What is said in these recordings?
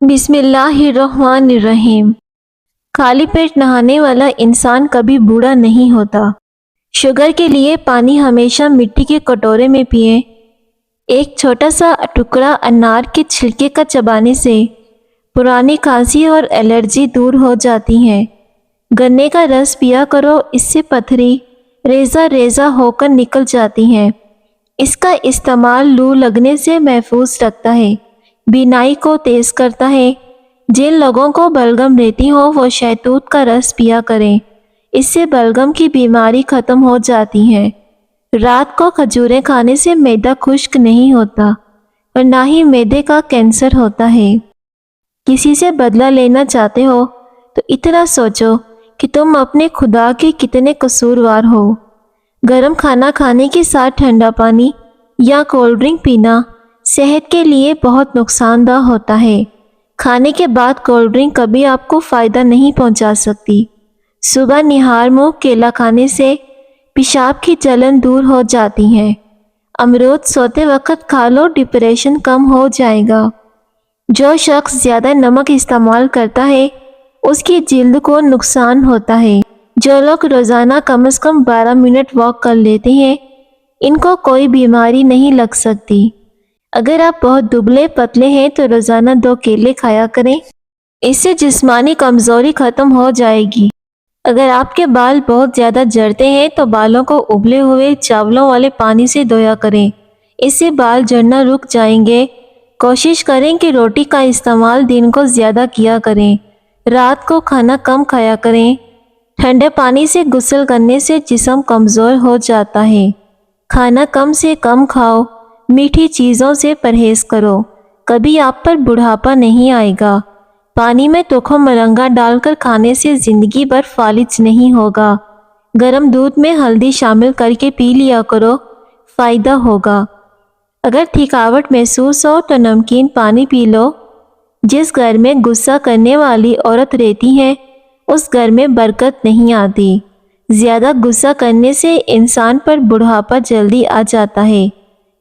بسم اللہ الرحمن الرحیم۔ خالی پیٹ نہانے والا انسان کبھی بوڑھا نہیں ہوتا۔ شوگر کے لیے پانی ہمیشہ مٹی کے کٹورے میں پئیں۔ ایک چھوٹا سا ٹکڑا انار کے چھلکے کا چبانے سے پرانی کھانسی اور الرجی دور ہو جاتی ہے۔ گنے کا رس پیا کرو، اس سے پتھری ریزہ ریزہ ہو کر نکل جاتی ہیں۔ اس کا استعمال لو لگنے سے محفوظ رکھتا ہے، بینائی کو تیز کرتا ہے۔ جن لوگوں کو بلغم رہتی ہو وہ شہتوت کا رس پیا کریں، اس سے بلغم کی بیماری ختم ہو جاتی ہے۔ رات کو کھجوریں کھانے سے معدہ خشک نہیں ہوتا اور نہ ہی معدے کا کینسر ہوتا ہے۔ کسی سے بدلہ لینا چاہتے ہو تو اتنا سوچو کہ تم اپنے خدا کے کتنے قصوروار ہو۔ گرم کھانا کھانے کے ساتھ ٹھنڈا پانی یا کولڈ ڈرنک پینا صحت کے لیے بہت نقصان دہ ہوتا ہے۔ کھانے کے بعد کولڈ ڈرنک کبھی آپ کو فائدہ نہیں پہنچا سکتی۔ صبح نہار منہ کیلا کھانے سے پیشاب کی جلن دور ہو جاتی ہے۔ امرود سوتے وقت کھا لو، ڈپریشن کم ہو جائے گا۔ جو شخص زیادہ نمک استعمال کرتا ہے اس کی جلد کو نقصان ہوتا ہے۔ جو لوگ روزانہ کم از کم 12 منٹ واک کر لیتے ہیں ان کو کوئی بیماری نہیں لگ سکتی۔ اگر آپ بہت دبلے پتلے ہیں تو روزانہ 2 کیلے کھایا کریں، اس سے جسمانی کمزوری ختم ہو جائے گی۔ اگر آپ کے بال بہت زیادہ جھڑتے ہیں تو بالوں کو ابلے ہوئے چاولوں والے پانی سے دھویا کریں، اس سے بال جھڑنا رک جائیں گے۔ کوشش کریں کہ روٹی کا استعمال دن کو زیادہ کیا کریں، رات کو کھانا کم کھایا کریں۔ ٹھنڈے پانی سے غسل کرنے سے جسم کمزور ہو جاتا ہے۔ کھانا کم سے کم کھاؤ، میٹھی چیزوں سے پرہیز کرو، کبھی آپ پر بڑھاپا نہیں آئے گا۔ پانی میں تخم مرنگا ڈال کر کھانے سے زندگی بھر فالج نہیں ہوگا۔ گرم دودھ میں ہلدی شامل کر کے پی لیا کرو، فائدہ ہوگا۔ اگر تھکاوٹ محسوس ہو تو نمکین پانی پی لو۔ جس گھر میں غصہ کرنے والی عورت رہتی ہے اس گھر میں برکت نہیں آتی۔ زیادہ غصہ کرنے سے انسان پر بڑھاپا جلدی آ جاتا ہے۔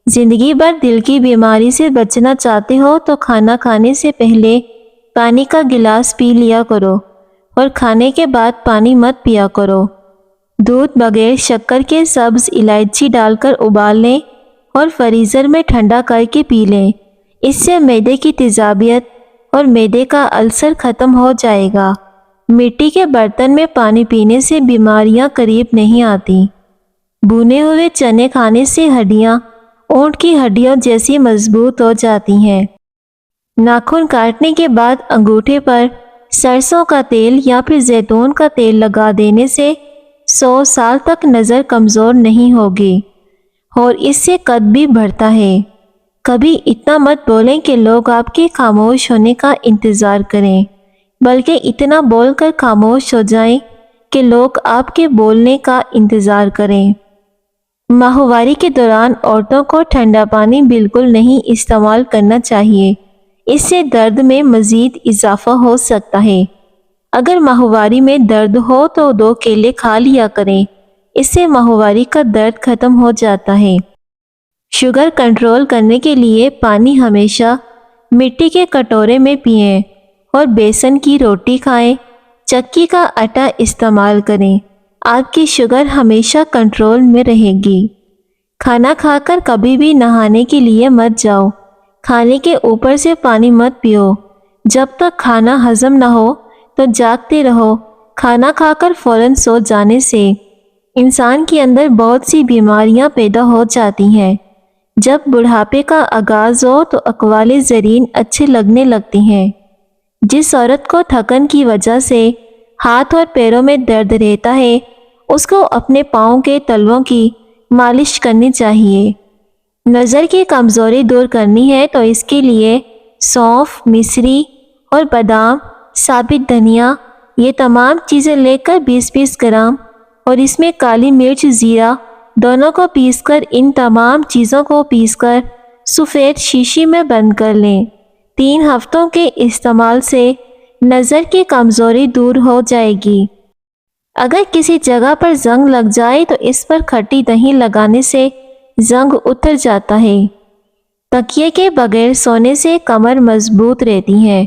زندگی بھر دل کی بیماری سے بچنا چاہتے ہو تو کھانا کھانے سے پہلے پانی کا گلاس پی لیا کرو اور کھانے کے بعد پانی مت پیا کرو۔ دودھ بغیر شکر کے سبز الائچی ڈال کر ابال لیں اور فریزر میں ٹھنڈا کر کے پی لیں، اس سے معدے کی تیزابیت اور معدے کا السر ختم ہو جائے گا۔ مٹی کے برتن میں پانی پینے سے بیماریاں قریب نہیں آتی۔ بھنے ہوئے چنے کھانے سے ہڈیاں اونٹ کی ہڈیوں جیسی مضبوط ہو جاتی ہیں۔ ناخن کاٹنے کے بعد انگوٹھے پر سرسوں کا تیل یا پھر زیتون کا تیل لگا دینے سے 100 سال تک نظر کمزور نہیں ہوگی اور اس سے قد بھی بڑھتا ہے۔ کبھی اتنا مت بولیں کہ لوگ آپ کے خاموش ہونے کا انتظار کریں، بلکہ اتنا بول کر خاموش ہو جائیں کہ لوگ آپ کے بولنے کا انتظار کریں۔ ماہواری کے دوران عورتوں کو ٹھنڈا پانی بالکل نہیں استعمال کرنا چاہیے، اس سے درد میں مزید اضافہ ہو سکتا ہے۔ اگر ماہواری میں درد ہو تو 2 کیلے کھا لیا کریں، اس سے ماہواری کا درد ختم ہو جاتا ہے۔ شوگر کنٹرول کرنے کے لیے پانی ہمیشہ مٹی کے کٹورے میں پئیں اور بیسن کی روٹی کھائیں، چکی کا آٹا استعمال کریں، آپ کی شوگر ہمیشہ کنٹرول میں رہے گی۔ کھانا کھا کر کبھی بھی نہانے کے لیے مت جاؤ، کھانے کے اوپر سے پانی مت پیو۔ جب تک کھانا ہضم نہ ہو تو جاگتے رہو۔ کھانا کھا کر فوراً سو جانے سے انسان کے اندر بہت سی بیماریاں پیدا ہو جاتی ہیں۔ جب بڑھاپے کا آغاز ہو تو اقوال زرین اچھے لگنے لگتے ہیں۔ جس عورت کو تھکن کی وجہ سے ہاتھ اور پیروں میں درد رہتا ہے اس کو اپنے پاؤں کے تلووں کی مالش کرنی چاہیے۔ نظر کی کمزوری دور کرنی ہے تو اس کے لیے سونف، مصری اور بادام، ثابت دھنیا، یہ تمام چیزیں لے کر 20-20 گرام اور اس میں کالی مرچ، زیرہ دونوں کو پیس کر ان تمام چیزوں کو پیس کر سفید شیشی میں بند کر لیں۔ 3 ہفتوں کے استعمال سے نظر کی کمزوری دور ہو جائے گی۔ اگر کسی جگہ پر زنگ لگ جائے تو اس پر کھٹی دہی لگانے سے زنگ اتر جاتا ہے۔ تکیے کے بغیر سونے سے کمر مضبوط رہتی ہے۔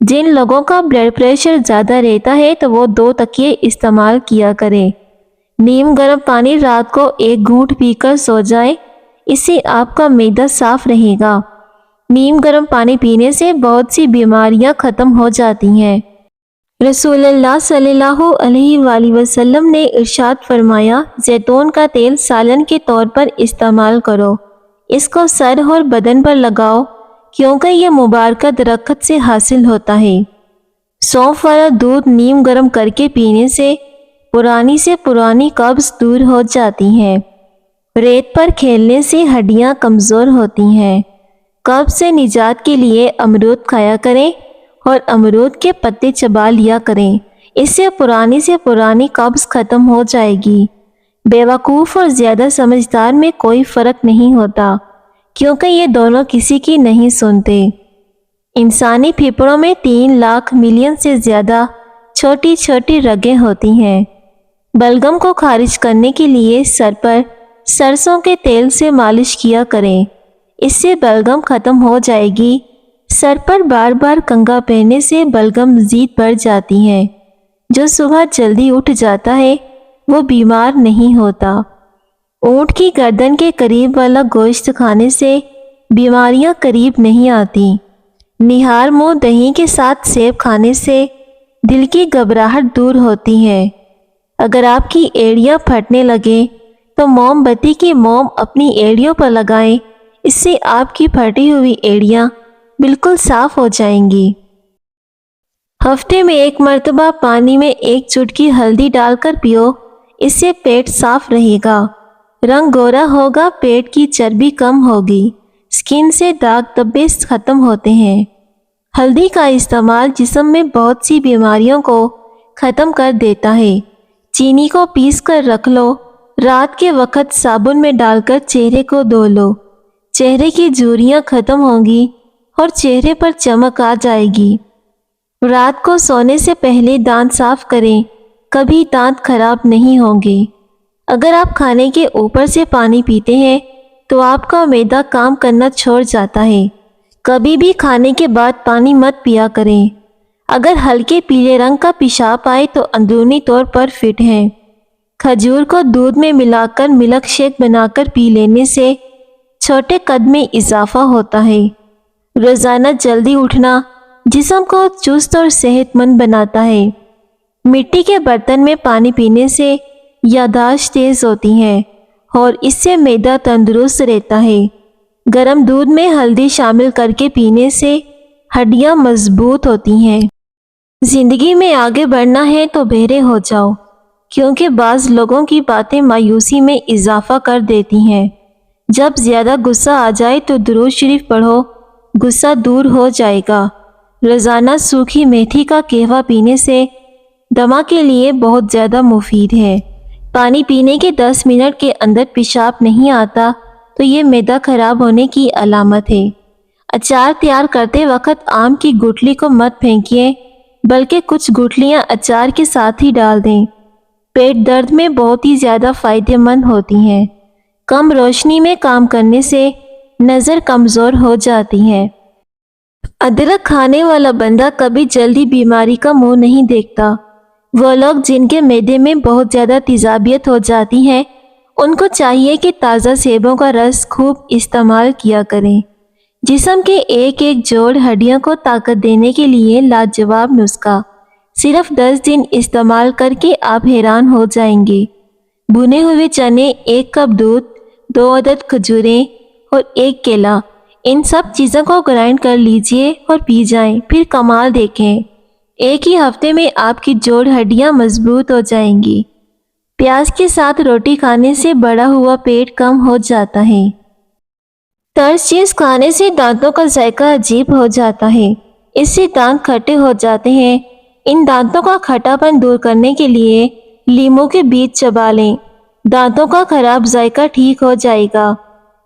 جن لوگوں کا بلڈ پریشر زیادہ رہتا ہے تو وہ 2 تکیے استعمال کیا کریں۔ نیم گرم پانی رات کو 1 گھونٹ پی کر سو جائیں، اس سے آپ کا معدہ صاف رہے گا۔ نیم گرم پانی پینے سے بہت سی بیماریاں ختم ہو جاتی ہیں۔ رسول اللہ صلی اللہ علیہ وآلہ وسلم نے ارشاد فرمایا، زیتون کا تیل سالن کے طور پر استعمال کرو، اس کو سر اور بدن پر لگاؤ کیونکہ یہ مبارکہ درخت سے حاصل ہوتا ہے۔ سونف والا دودھ نیم گرم کر کے پینے سے پرانی قبض دور ہو جاتی ہے۔ ریت پر کھیلنے سے ہڈیاں کمزور ہوتی ہیں۔ قبض سے نجات کے لیے امرود کھایا کریں اور امرود کے پتے چبا لیا کریں، اس سے پرانی قبض ختم ہو جائے گی۔ بیوقوف اور زیادہ سمجھدار میں کوئی فرق نہیں ہوتا کیونکہ یہ دونوں کسی کی نہیں سنتے۔ انسانی پھیپھڑوں میں 3 لاکھ ملین سے زیادہ چھوٹی چھوٹی رگیں ہوتی ہیں۔ بلغم کو خارج کرنے کے لیے سر پر سرسوں کے تیل سے مالش کیا کریں، اس سے بلغم ختم ہو جائے گی۔ سر پر بار بار کنگھا پہننے سے بلغم مزید بڑھ جاتی ہے۔ جو صبح جلدی اٹھ جاتا ہے وہ بیمار نہیں ہوتا۔ اونٹ کی گردن کے قریب والا گوشت کھانے سے بیماریاں قریب نہیں آتی۔ نہار منہ دہی کے ساتھ سیب کھانے سے دل کی گھبراہٹ دور ہوتی ہے۔ اگر آپ کی ایڑیاں پھٹنے لگیں تو موم بتی کی موم اپنی ایڑیوں پر لگائیں، اس سے آپ کی پھٹی ہوئی ایڑیاں بالکل صاف ہو جائیں گی۔ ہفتے میں 1 مرتبہ پانی میں 1 چٹکی ہلدی ڈال کر پیو، اس سے پیٹ صاف رہے گا، رنگ گورا ہوگا، پیٹ کی چربی کم ہوگی، سکن سے داغ دھبے ختم ہوتے ہیں۔ ہلدی کا استعمال جسم میں بہت سی بیماریوں کو ختم کر دیتا ہے۔ چینی کو پیس کر رکھ لو، رات کے وقت صابن میں ڈال کر چہرے کو دھو لو، چہرے کی جھریاں ختم ہوں گی اور چہرے پر چمک آ جائے گی۔ رات کو سونے سے پہلے دانت صاف کریں، کبھی دانت خراب نہیں ہوں گے۔ اگر آپ کھانے کے اوپر سے پانی پیتے ہیں تو آپ کا معدہ کام کرنا چھوڑ جاتا ہے۔ کبھی بھی کھانے کے بعد پانی مت پیا کریں۔ اگر ہلکے پیلے رنگ کا پیشاب آئے تو اندرونی طور پر فٹ ہے۔ کھجور کو دودھ میں ملا کر ملک شیک بنا کر پی لینے سے چھوٹے قد میں اضافہ ہوتا ہے۔ روزانہ جلدی اٹھنا جسم کو چست اور صحت مند بناتا ہے۔ مٹی کے برتن میں پانی پینے سے یادداشت تیز ہوتی ہے اور اس سے معدہ تندرست رہتا ہے۔ گرم دودھ میں ہلدی شامل کر کے پینے سے ہڈیاں مضبوط ہوتی ہیں۔ زندگی میں آگے بڑھنا ہے تو بہرے ہو جاؤ، کیونکہ بعض لوگوں کی باتیں مایوسی میں اضافہ کر دیتی ہیں۔ جب زیادہ غصہ آ جائے تو درود شریف پڑھو، غصہ دور ہو جائے گا۔ روزانہ سوکھی میتھی کا قہوہ پینے سے دمہ کے لیے بہت زیادہ مفید ہے۔ پانی پینے کے 10 منٹ کے اندر پیشاب نہیں آتا تو یہ معدہ خراب ہونے کی علامت ہے۔ اچار تیار کرتے وقت آم کی گٹلی کو مت پھینکیے، بلکہ کچھ گٹلیاں اچار کے ساتھ ہی ڈال دیں۔ پیٹ درد میں بہت ہی زیادہ فائدہ مند ہوتی ہیں۔ کم روشنی میں کام کرنے سے نظر کمزور ہو جاتی ہے۔ ادرک کھانے والا بندہ کبھی جلدی بیماری کا منہ نہیں دیکھتا۔ وہ لوگ جن کے معدے میں بہت زیادہ تیزابیت ہو جاتی ہے، ان کو چاہیے کہ تازہ سیبوں کا رس خوب استعمال کیا کریں۔ جسم کے ایک جوڑ ہڈیوں کو طاقت دینے کے لیے لاجواب نسخہ۔ صرف 10 دن استعمال کر کے آپ حیران ہو جائیں گے۔ بھنے ہوئے چنے، 1 کپ دودھ، 2 عدد کھجوریں اور 1 کیلا، ان سب چیزوں کو گرائنڈ کر لیجئے اور پی جائیں، پھر کمال دیکھیں۔ ایک ہی ہفتے میں آپ کی جوڑ ہڈیاں مضبوط ہو جائیں گی۔ پیاز کے ساتھ روٹی کھانے سے بڑا ہوا پیٹ کم ہو جاتا ہے۔ ترش چیز کھانے سے دانتوں کا ذائقہ عجیب ہو جاتا ہے، اس سے دانت کھٹے ہو جاتے ہیں۔ ان دانتوں کا کھٹا پن دور کرنے کے لیے لیموں کے بیج چبا لیں، دانتوں کا خراب ذائقہ ٹھیک ہو جائے گا۔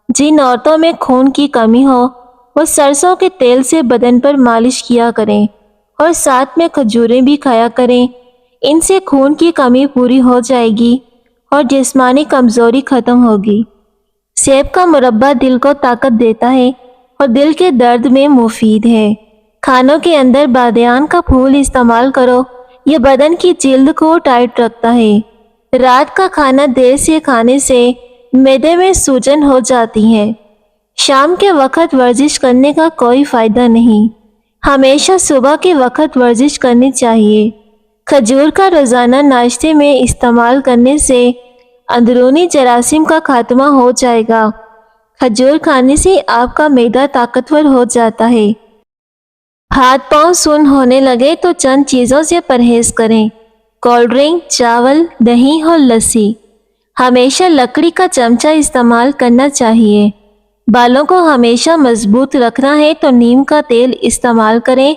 جن عورتوں میں خون کی کمی ہو وہ سرسوں کے تیل سے بدن پر مالش کیا کریں اور ساتھ میں کھجوریں بھی کھایا کریں، ان سے خون کی کمی پوری ہو جائے گی اور جسمانی کمزوری ختم ہوگی۔ سیب کا مربہ دل کو طاقت دیتا ہے اور دل کے درد میں مفید ہے۔ کھانوں کے اندر بادیان کا پھول استعمال کرو، یہ بدن کی جلد کو ٹائٹ رکھتا ہے۔ رات کا کھانا دیر سے کھانے سے معدے میں سوجن ہو جاتی ہے۔ شام کے وقت ورزش کرنے کا کوئی فائدہ نہیں، ہمیشہ صبح کے وقت ورزش کرنی چاہیے۔ کھجور کا روزانہ ناشتے میں استعمال کرنے سے اندرونی جراثیم کا خاتمہ ہو جائے گا۔ کھجور کھانے سے آپ کا معدہ طاقتور ہو جاتا ہے۔ ہاتھ پاؤں سن ہونے لگے تو چند چیزوں سے پرہیز کریں: کولڈ ڈرنک، چاول، دہی اور لسی۔ ہمیشہ لکڑی کا چمچہ استعمال کرنا چاہیے۔ بالوں کو ہمیشہ مضبوط رکھنا ہے تو نیم کا تیل استعمال کریں،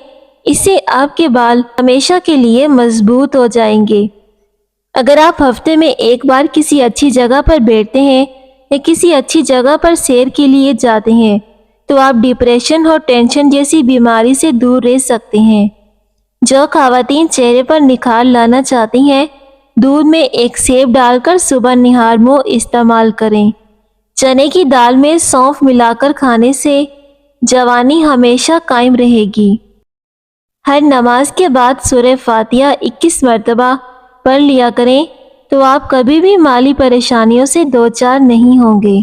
اس سے آپ کے بال ہمیشہ کے لیے مضبوط ہو جائیں گے۔ اگر آپ ہفتے میں ایک بار کسی اچھی جگہ پر بیٹھتے ہیں یا کسی اچھی جگہ پر سیر کے لیے جاتے ہیں تو آپ ڈپریشن اور ٹینشن جیسی بیماری سے دور رہ سکتے ہیں۔ جو خواتین چہرے پر نکھار لانا چاہتی ہیں، دودھ میں ایک سیب ڈال کر صبح نہار منہ استعمال کریں۔ چنے کی دال میں سونف ملا کر کھانے سے جوانی ہمیشہ قائم رہے گی۔ ہر نماز کے بعد سورہ فاتحہ 21 مرتبہ پڑھ لیا کریں تو آپ کبھی بھی مالی پریشانیوں سے دوچار نہیں ہوں گے۔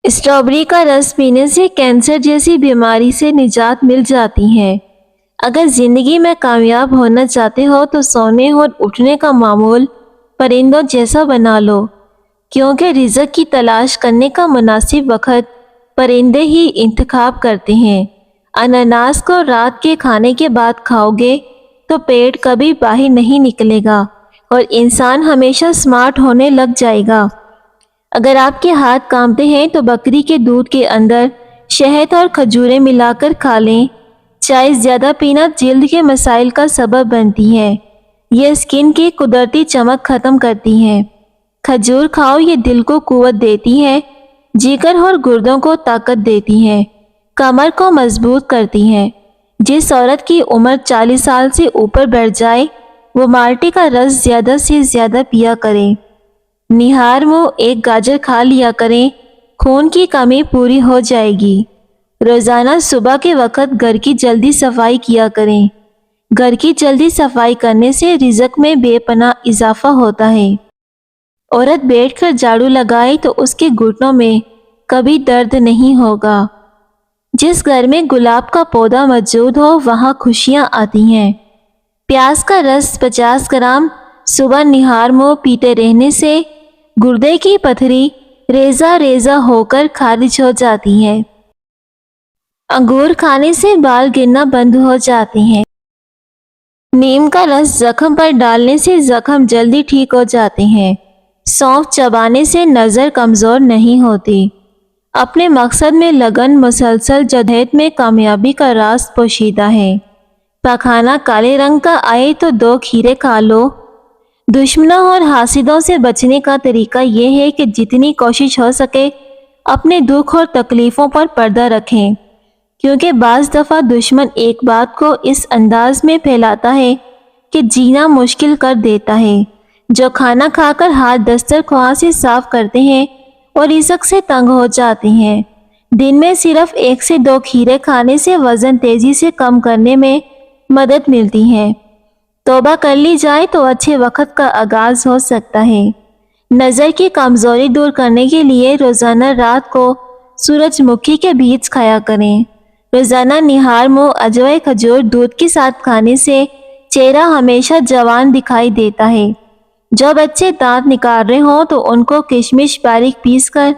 اسٹرابیری کا رس پینے سے کینسر جیسی بیماری سے نجات مل جاتی ہے۔ اگر زندگی میں کامیاب ہونا چاہتے ہو تو سونے اور اٹھنے کا معمول پرندوں جیسا بنا لو، کیونکہ رزق کی تلاش کرنے کا مناسب وقت پرندے ہی انتخاب کرتے ہیں۔ اناناس کو رات کے کھانے کے بعد کھاؤ گے تو پیٹ کبھی باہر نہیں نکلے گا اور انسان ہمیشہ سمارٹ ہونے لگ جائے گا۔ اگر آپ کے ہاتھ کانپتے ہیں تو بکری کے دودھ کے اندر شہد اور کھجوریں ملا کر کھا لیں۔ چائے زیادہ پینا جلد کے مسائل کا سبب بنتی ہے، یہ اسکن کی قدرتی چمک ختم کرتی ہے۔ کھجور کھاؤ، یہ دل کو قوت دیتی ہے، جگر اور گردوں کو طاقت دیتی ہے، کمر کو مضبوط کرتی ہے۔ جس عورت کی عمر 40 سال سے اوپر بڑھ جائے وہ مالٹے کا رس زیادہ سے زیادہ پیا کریں۔ نہار منہ ایک گاجر کھا لیا کریں، خون کی کمی پوری ہو جائے گی۔ روزانہ صبح کے وقت گھر کی جلدی صفائی کیا کریں۔ گھر کی جلدی صفائی کرنے سے رزق میں بے پناہ اضافہ ہوتا ہے۔ عورت بیٹھ کر جھاڑو لگائے تو اس کے گھٹنوں میں کبھی درد نہیں ہوگا۔ جس گھر میں گلاب کا پودا موجود ہو وہاں خوشیاں آتی ہیں۔ پیاز کا رس 50 گرام صبح نہار منہ پیتے رہنے سے گردے کی پتھری ریزہ ریزہ ہو کر خارج ہو جاتی ہے۔ انگور کھانے سے بال گرنا بند ہو جاتے ہیں۔ نیم کا رس زخم پر ڈالنے سے زخم جلدی ٹھیک ہو جاتے ہیں۔ سونف چبانے سے نظر کمزور نہیں ہوتی۔ اپنے مقصد میں لگن، مسلسل جدوجہد میں کامیابی کا راز پوشیدہ ہے۔ پخانہ کالے رنگ کا آئے تو 2 کھیرے کھا لو۔ دشمنوں اور حاسدوں سے بچنے کا طریقہ یہ ہے کہ جتنی کوشش ہو سکے اپنے دکھ اور تکلیفوں پر پردہ رکھیں، کیونکہ بعض دفعہ دشمن ایک بات کو اس انداز میں پھیلاتا ہے کہ جینا مشکل کر دیتا ہے۔ جو کھانا کھا کر ہاتھ دسترخواں سے صاف کرتے ہیں اور رزق سے تنگ ہو جاتے ہیں، دن میں صرف 1 سے 2 کھیرے کھانے سے وزن تیزی سے کم کرنے میں مدد ملتی ہے۔ توبہ کر لی جائے تو اچھے وقت کا آغاز ہو سکتا ہے۔ نظر کی کمزوری دور کرنے کے لیے روزانہ رات کو سورج مکھی کے بیج کھایا کریں۔ روزانہ نہار منہ اجوائے کھجور دودھ کے ساتھ کھانے سے چہرہ ہمیشہ جوان دکھائی دیتا ہے۔ جو بچے دانت نکال رہے ہوں تو ان کو کشمش باریک پیس کر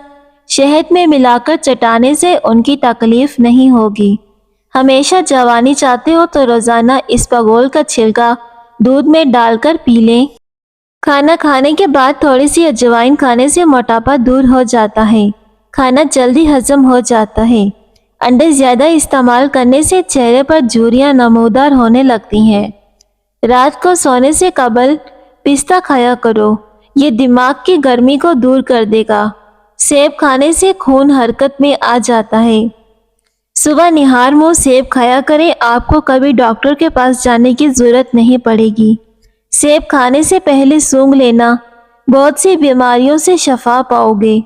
شہد میں ملا کر چٹانے سے ان کی تکلیف نہیں ہوگی۔ ہمیشہ جوانی چاہتے ہو تو روزانہ اسپغول کا چھلکا دودھ میں ڈال کر پی لیں۔ کھانا کھانے کے بعد تھوڑی سی اجوائن کھانے سے موٹاپا دور ہو جاتا ہے، کھانا جلدی ہضم ہو جاتا ہے۔ انڈے زیادہ استعمال کرنے سے چہرے پر جھریاں نمودار ہونے لگتی ہیں۔ رات کو سونے سے قبل پستہ کھایا کرو، یہ دماغ کی گرمی کو دور کر دے گا۔ سیب کھانے سے خون حرکت میں آ جاتا ہے۔ صبح نہار منہ سیب کھایا کریں، آپ کو کبھی ڈاکٹر کے پاس جانے کی ضرورت نہیں پڑے گی۔ سیب کھانے سے پہلے سونگھ لینا، بہت سی بیماریوں سے شفا پاؤ گے۔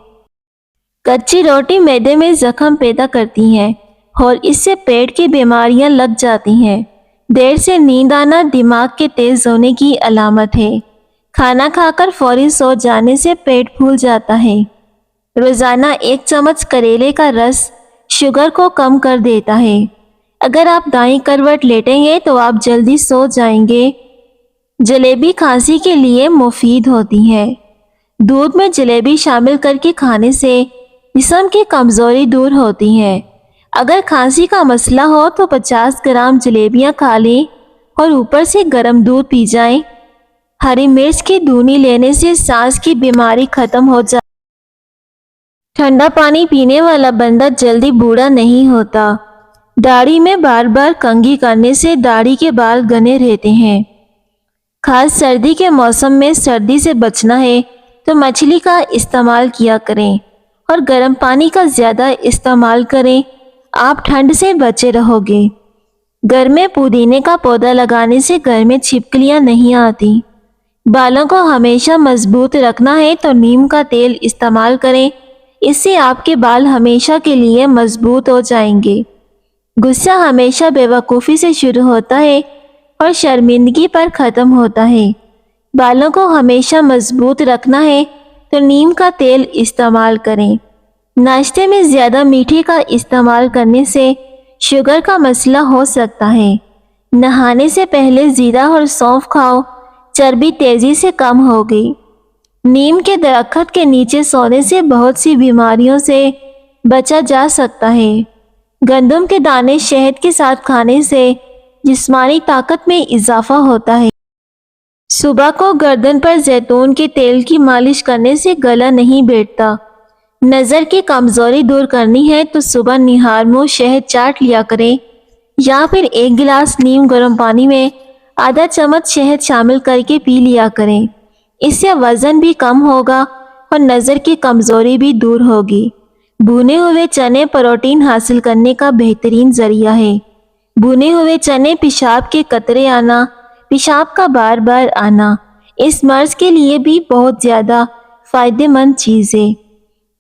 کچی روٹی معدے میں زخم پیدا کرتی ہے، اور اس سے پیٹ کی بیماریاں لگ جاتی ہیں۔ دیر سے نیند آنا دماغ کے تیز ہونے کی علامت ہے۔ کھانا کھا کر فوری سو جانے سے پیٹ پھول جاتا ہے۔ روزانہ 1 چمچ کریلے کا رس شوگر کو کم کر دیتا ہے۔ اگر آپ دائیں کروٹ لیٹیں گے تو آپ جلدی سو جائیں گے۔ جلیبی کھانسی کے لیے مفید ہوتی ہے۔ دودھ میں جلیبی شامل کر کے کھانے سے جسم کی کمزوری دور ہوتی ہے۔ اگر کھانسی کا مسئلہ ہو تو 50 گرام جلیبیاں کھا لیں اور اوپر سے گرم دودھ پی جائیں۔ ہری مرچ کی دھونی لینے سے سانس کی بیماری ختم ہو جاتی ہے۔ ٹھنڈا پانی پینے والا بندہ جلدی بوڑھا نہیں ہوتا۔ داڑھی میں بار بار کنگھی کرنے سے داڑھی کے بال گھنے رہتے ہیں۔ خاص سردی کے موسم میں سردی سے بچنا ہے تو مچھلی کا استعمال کیا کریں اور گرم پانی کا زیادہ استعمال کریں۔ آپ ٹھنڈ سے بچے رہو گے۔ گھر میں پودینے کا پودا لگانے سے گھر میں چھپکلیاں نہیں آتی۔ بالوں کو ہمیشہ مضبوط رکھنا ہے تو نیم کا تیل استعمال کریں۔ اس سے آپ کے بال ہمیشہ کے لیے مضبوط ہو جائیں گے۔ غصہ ہمیشہ بے وقوفی سے شروع ہوتا ہے اور شرمندگی پر ختم ہوتا ہے۔ بالوں کو ہمیشہ مضبوط رکھنا ہے تو نیم کا تیل استعمال کریں۔ ناشتے میں زیادہ میٹھے کا استعمال کرنے سے شوگر کا مسئلہ ہو سکتا ہے۔ نہانے سے پہلے زیرہ اور سونف کھاؤ، چربی تیزی سے کم ہوگی۔ نیم کے درخت کے نیچے سونے سے بہت سی بیماریوں سے بچا جا سکتا ہے۔ گندم کے دانے شہد کے ساتھ کھانے سے جسمانی طاقت میں اضافہ ہوتا ہے۔ صبح کو گردن پر زیتون کے تیل کی مالش کرنے سے گلا نہیں بیٹھتا۔ نظر کی کمزوری دور کرنی ہے تو صبح نہار منہ شہد چاٹ لیا کریں یا پھر 1 گلاس نیم گرم پانی میں آدھا چمچ شہد شامل کر کے پی لیا کریں۔ اس سے وزن بھی کم ہوگا اور نظر کی کمزوری بھی دور ہوگی۔ بھنے ہوئے چنے پروٹین حاصل کرنے کا بہترین ذریعہ ہے۔ بھنے ہوئے چنے پیشاب کے قطرے آنا، پیشاب کا بار بار آنا، اس مرض کے لیے بھی بہت زیادہ فائدہ مند چیز ہے۔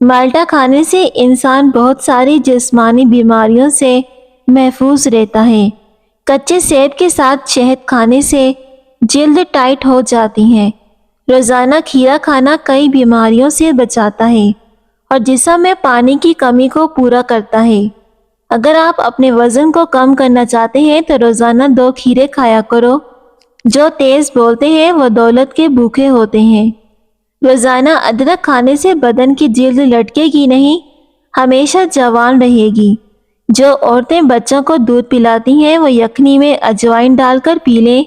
مالٹا کھانے سے انسان بہت ساری جسمانی بیماریوں سے محفوظ رہتا ہے۔ کچے سیب کے ساتھ شہد کھانے سے جلد ٹائٹ ہو جاتی ہے۔ روزانہ کھیرا کھانا کئی بیماریوں سے بچاتا ہے اور جسم میں پانی کی کمی کو پورا کرتا ہے۔ اگر آپ اپنے وزن کو کم کرنا چاہتے ہیں تو روزانہ 2 کھیرے کھایا کرو۔ جو تیز بولتے ہیں وہ دولت کے بھوکے ہوتے ہیں۔ روزانہ ادرک کھانے سے بدن کی جلد لٹکے گی نہیں، ہمیشہ جوان رہے گی۔ جو عورتیں بچوں کو دودھ پلاتی ہیں وہ یخنی میں اجوائن ڈال کر پی لیں،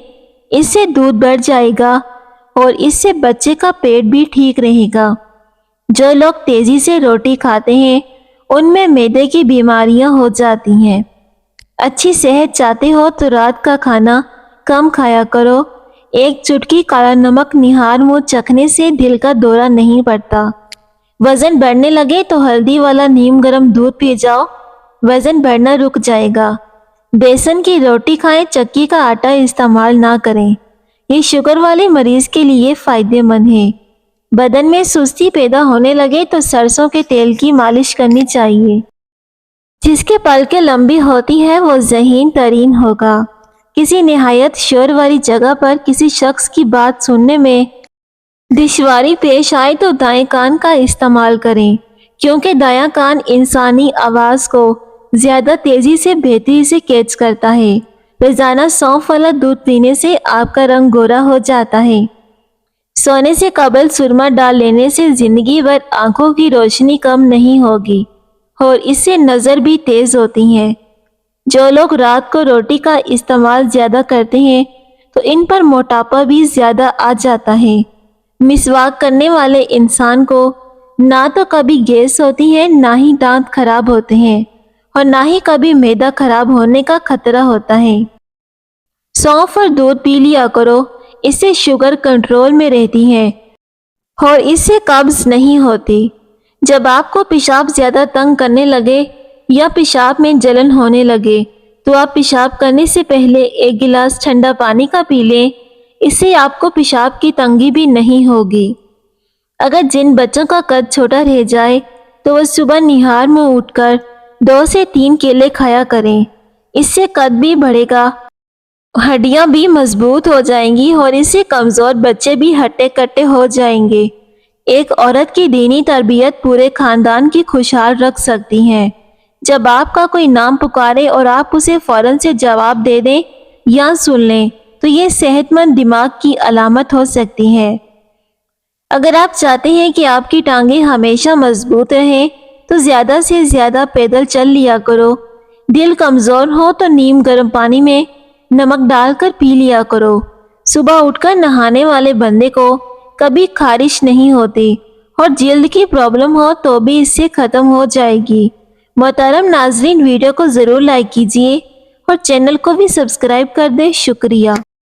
اس سے دودھ بڑھ جائے گا اور اس سے بچے کا پیٹ بھی ٹھیک رہے گا۔ جو لوگ تیزی سے روٹی کھاتے ہیں ان میں معدے کی بیماریاں ہو جاتی ہیں۔ اچھی صحت چاہتے ہو تو رات کا کھانا کم کھایا کرو۔ 1 چٹکی کالا نمک نہار منہ چکھنے سے دل کا دورہ نہیں پڑتا۔ وزن بڑھنے لگے تو ہلدی والا نیم گرم دودھ پی جاؤ، وزن بڑھنا رک جائے گا۔ بیسن کی روٹی کھائیں، چکی کا آٹا استعمال نہ کریں، یہ شوگر والے مریض کے لیے فائدہ مند ہے۔ بدن میں سستی پیدا ہونے لگے تو سرسوں کے تیل کی مالش کرنی چاہیے۔ جس کے پلکیں لمبی ہوتی ہیں وہ ذہین ترین ہوگا۔ کسی نہایت شور والی جگہ پر کسی شخص کی بات سننے میں دشواری پیش آئے تو دائیں کان کا استعمال کریں، کیونکہ دایاں کان انسانی آواز کو زیادہ تیزی سے بہتری سے کیچ کرتا ہے۔ روزانہ سونف والا دودھ پینے سے آپ کا رنگ گورا ہو جاتا ہے۔ سونے سے قبل سرما ڈال لینے سے زندگی بھر آنکھوں کی روشنی کم نہیں ہوگی اور اس سے نظر بھی تیز ہوتی ہے۔ جو لوگ رات کو روٹی کا استعمال زیادہ کرتے ہیں تو ان پر موٹاپا بھی زیادہ آ جاتا ہے۔ مسواک کرنے والے انسان کو نہ تو کبھی گیس ہوتی ہے، نہ ہی دانت خراب ہوتے ہیں اور نہ ہی کبھی معدہ خراب ہونے کا خطرہ ہوتا ہے۔ سونف اور دودھ پی لیا کرو، اس سے شوگر کنٹرول میں رہتی ہے اور اس سے قبض نہیں ہوتی۔ جب آپ کو پیشاب زیادہ تنگ کرنے لگے یا پیشاب میں جلن ہونے لگے تو آپ پیشاب کرنے سے پہلے 1 گلاس ٹھنڈا پانی کا پی لیں، اس سے آپ کو پیشاب کی تنگی بھی نہیں ہوگی۔ اگر جن بچوں کا قد چھوٹا رہ جائے تو وہ صبح نہار منہ اٹھ کر 2 سے 3 کیلے کھایا کریں۔ اس سے قد بھی بڑھے گا، ہڈیاں بھی مضبوط ہو جائیں گی اور اس سے کمزور بچے بھی ہٹے کٹے ہو جائیں گے۔ ایک عورت کی دینی تربیت پورے خاندان کی خوشحال رکھ سکتی ہے۔ جب آپ کا کوئی نام پکارے اور آپ اسے فوراً سے جواب دے دیں یا سن لیں تو یہ صحت مند دماغ کی علامت ہو سکتی ہے۔ اگر آپ چاہتے ہیں کہ آپ کی ٹانگیں ہمیشہ مضبوط رہیں تو زیادہ سے زیادہ پیدل چل لیا کرو۔ دل کمزور ہو تو نیم گرم پانی میں نمک ڈال کر پی لیا کرو۔ صبح اٹھ کر نہانے والے بندے کو کبھی خارش نہیں ہوتی اور جلد کی پرابلم ہو تو بھی اس سے ختم ہو جائے گی۔ محترم ناظرین، ویڈیو کو ضرور لائک کیجئے اور چینل کو بھی سبسکرائب کر دیں۔ شکریہ۔